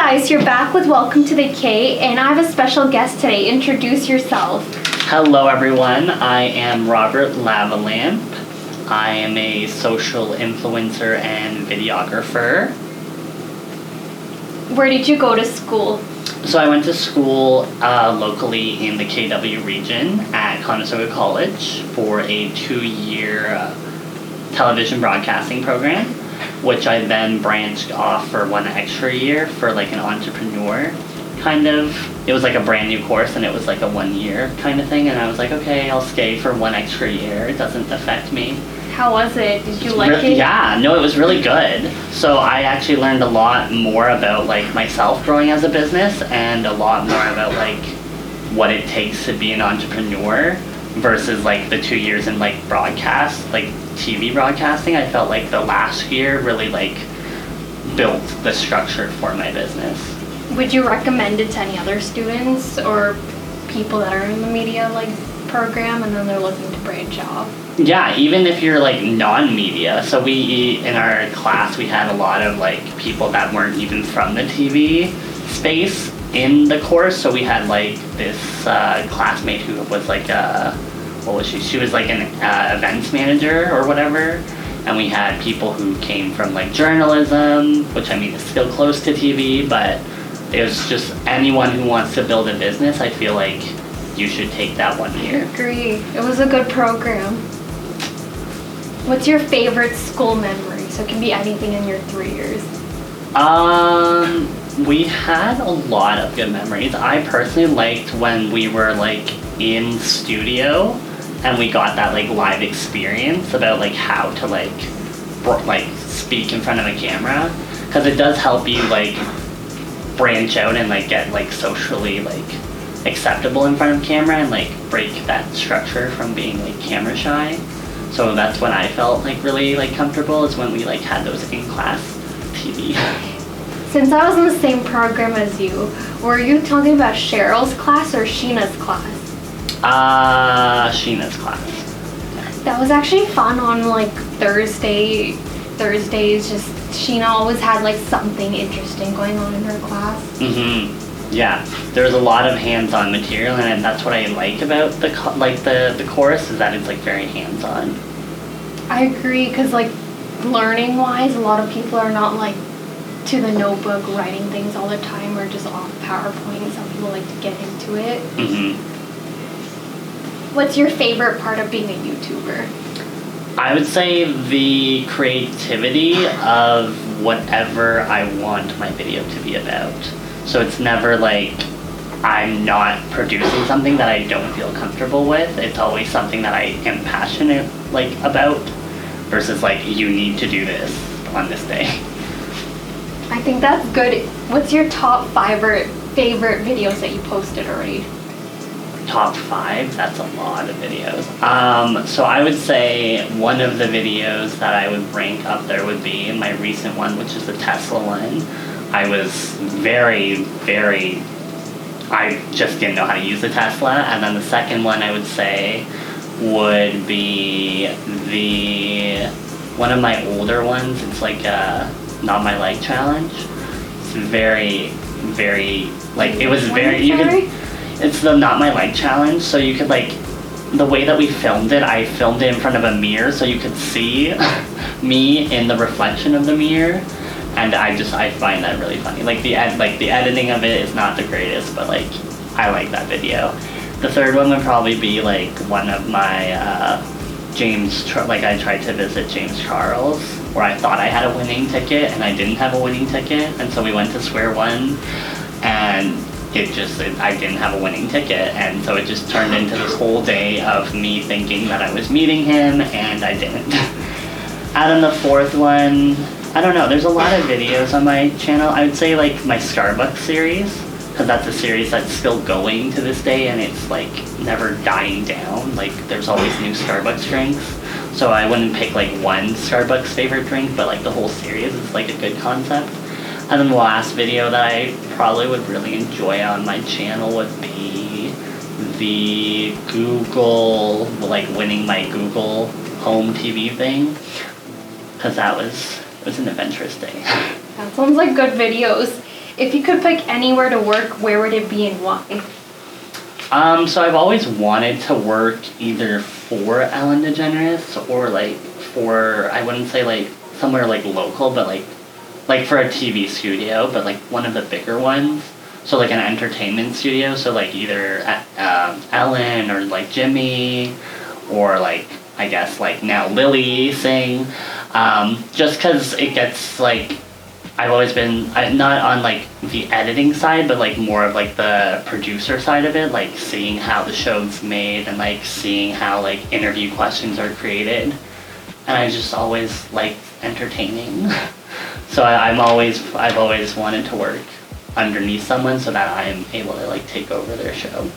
guys, you're back with Welcome to the K, and I have a special guest today. Introduce yourself. Hello everyone, I am Robert Lavalamp. I am a social influencer and videographer. Where did you go to school? So I went to school locally in the KW region at Conestoga College for a 2-year television broadcasting program, which I then branched off for 1 extra year for like an entrepreneur kind of. It was like a brand new course and it was like a 1 year kind of thing, and I was like, okay, I'll stay for 1 extra year. It doesn't affect me. How was it? Did you like it? Yeah, no, it was really good. So I actually learned a lot more about like myself growing as a business, and a lot more about like what it takes to be an entrepreneur versus like the 2 years in like broadcast, like TV broadcasting. I felt like the last year really like built the structure for my business. Would you recommend it to any other students or people that are in the media like program and then they're looking to branch out? Yeah, even if you're like non-media. So we, in our class, we had a lot of like people that weren't even from the TV space in the course. So we had like this classmate who was like what was she? She was like an events manager or whatever. And we had people who came from like journalism, which I mean is still close to TV, but it was just anyone who wants to build a business. I feel like you should take that 1 year. I agree. It was a good program. What's your favorite school memory? So it can be anything in your 3 years. We had a lot of good memories. I personally liked when we were like in studio and we got that like live experience about like how to like speak in front of a camera, because it does help you like branch out and like get like socially like acceptable in front of camera and like break that structure from being like camera shy. So that's when I felt like really like comfortable, is when we like had those in-class TV. Since I was in the same program as you, were you talking about Cheryl's class or Sheena's class? Sheena's class. That was actually fun on like Thursdays. Just Sheena always had like something interesting going on in her class. Yeah, there's a lot of hands-on material, and that's what I like about the course, is that it's like very hands-on. I agree, because like learning-wise, a lot of people are not like to the notebook writing things all the time, or just off PowerPoint. Some people like to get into it. What's your favorite part of being a YouTuber? I would say the creativity of whatever I want my video to be about. So it's never like I'm not producing something that I don't feel comfortable with. It's always something that I am passionate like about, versus like you need to do this on this day. I think that's good. What's your top 5 favorite videos that you posted already? Top 5? That's a lot of videos. So I would say one of the videos that I would rank up there would be my recent one, which is the Tesla one. I was I just didn't know how to use the Tesla. And then the second one I would say would be one of my older ones. It's like a Not My Like challenge. It's very, like, it was very, it's the Not My Like challenge. So you could like, the way that we filmed it, I filmed it in front of a mirror so you could see me in the reflection of the mirror. And I find that really funny. Like the editing of it is not the greatest, but like I like that video. The third one would probably be like one of my I tried to visit James Charles, where I thought I had a winning ticket and I didn't have a winning ticket, and so we went to Square One, and I didn't have a winning ticket, and so it just turned into this whole day of me thinking that I was meeting him, and I didn't. And then the fourth one, I don't know, there's a lot of videos on my channel. I would say like my Starbucks series, because that's a series that's still going to this day, and it's like never dying down. Like there's always new Starbucks drinks. So I wouldn't pick like one Starbucks favorite drink, but like the whole series is like a good concept. And then the last video that I probably would really enjoy on my channel would be the Google, like winning my Google Home TV thing, because it was an adventurous day. That sounds like good videos. If you could pick anywhere to work, where would it be and why? So I've always wanted to work either for Ellen DeGeneres or like for, I wouldn't say like somewhere like local, but like for a TV studio, but like one of the bigger ones. So like an entertainment studio, so like either Ellen or like Jimmy or like I guess like now Lily sing, just because it gets like, I've always been not on like the editing side, but like more of like the producer side of it, like seeing how the show's made and like seeing how like interview questions are created, and I just always like entertaining. So I've always wanted to work underneath someone so that I am able to like take over their show.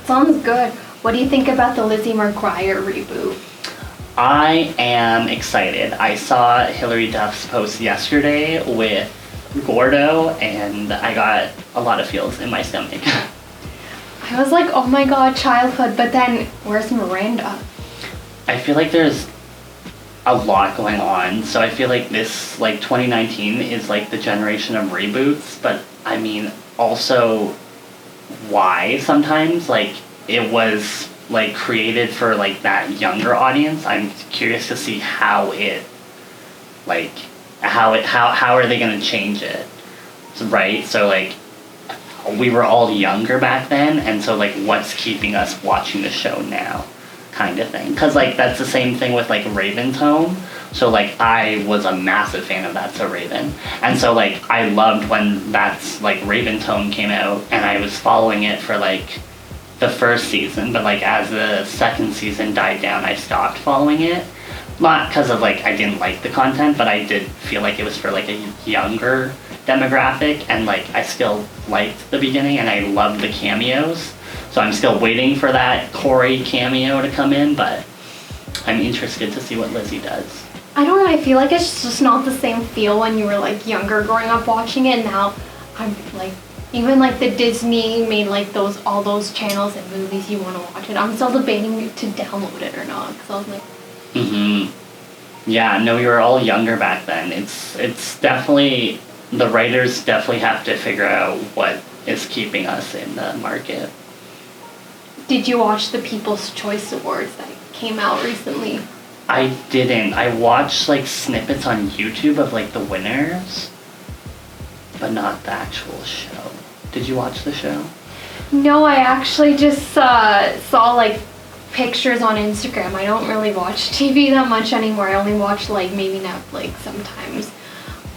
Sounds good. What do you think about the Lizzie Mcguire reboot? I am excited. I saw Hilary Duff's post yesterday with Gordo, and I got a lot of feels in my stomach. I was like, oh my god, childhood, but then where's Miranda? I feel like there's a lot going on, so I feel like this, like 2019 is like the generation of reboots, but I mean, also why sometimes, like it was like created for like that younger audience. I'm curious to see how it, like, how are they gonna change it, right? So like, we were all younger back then, and so like, what's keeping us watching the show now, kind of thing? Because like, that's the same thing with like Raven's Home. So like, I was a massive fan of That's So Raven, and so like, I loved when That's like Raven's Home came out, and I was following it for like the first season, but like as the second season died down, I stopped following it. Not because of like I didn't like the content, but I did feel like it was for like a younger demographic, and like I still liked the beginning and I loved the cameos. So I'm still waiting for that Corey cameo to come in, but I'm interested to see what Lizzie does. I don't know, I feel like it's just not the same feel when you were like younger growing up watching it. Now I'm like, even like the Disney made like all those channels and movies, you want to watch it. I'm still debating to download it or not, because I was like, yeah, no, we were all younger back then. It's definitely, the writers definitely have to figure out what is keeping us in the market. Did you watch the People's Choice Awards that came out recently? I didn't. I watched like snippets on YouTube of like the winners, but not the actual show. Did you watch the show? No, I actually just saw like pictures on Instagram. I don't really watch TV that much anymore. I only watch like maybe Netflix sometimes.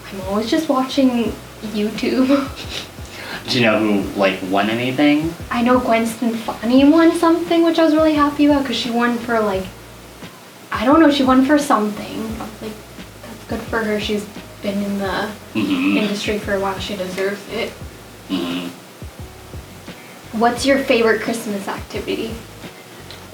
I'm always just watching YouTube. Do you know who like won anything? I know Gwen Stefani won something, which I was really happy about, because she won for like, I don't know, she won for something. I was like, that's good for her. She's been in the industry for a while. She deserves it. What's your favorite Christmas activity?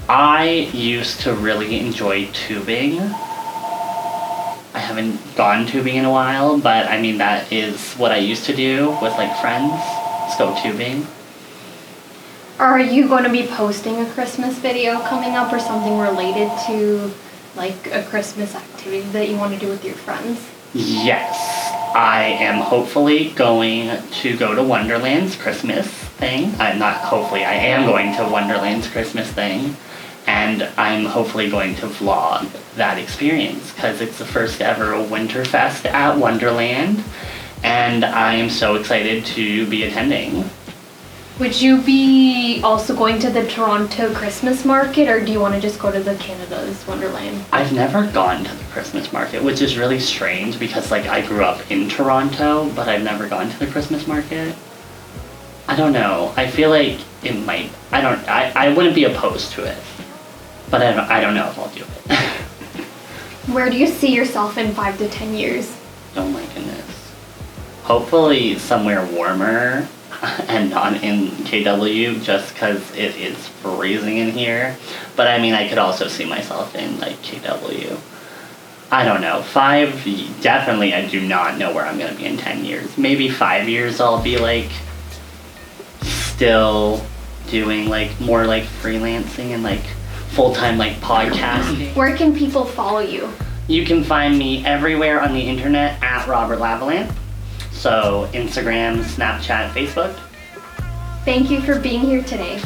I used to really enjoy tubing. I haven't gone tubing in a while, but I mean, that is what I used to do with like friends. Let's go tubing. Are you going to be posting a Christmas video coming up, or something related to like a Christmas activity that you want to do with your friends? Yes, I am hopefully going to go to Wonderland's Christmas thing. I am going to Wonderland's Christmas thing, and I'm hopefully going to vlog that experience, because it's the first ever Winterfest at Wonderland, and I am so excited to be attending. Would you be also going to the Toronto Christmas market, or do you want to just go to the Canada's Wonderland? I've never gone to the Christmas market, which is really strange because like I grew up in Toronto, but I've never gone to the Christmas market. I don't know. I feel like it might. I wouldn't be opposed to it, but I don't know if I'll do it. Where do you see yourself in 5 to 10 years? Oh my goodness. Hopefully somewhere warmer and not in KW, just because it is freezing in here. But I mean, I could also see myself in like KW. I don't know. 5, definitely I do not know where I'm going to be in 10 years. Maybe 5 years I'll be like still doing like more like freelancing and like full-time like podcasting. Where can people follow you? You can find me everywhere on the internet at Robert Lavalamp. So Instagram, Snapchat, Facebook. Thank you for being here today.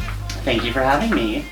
Thank you for having me.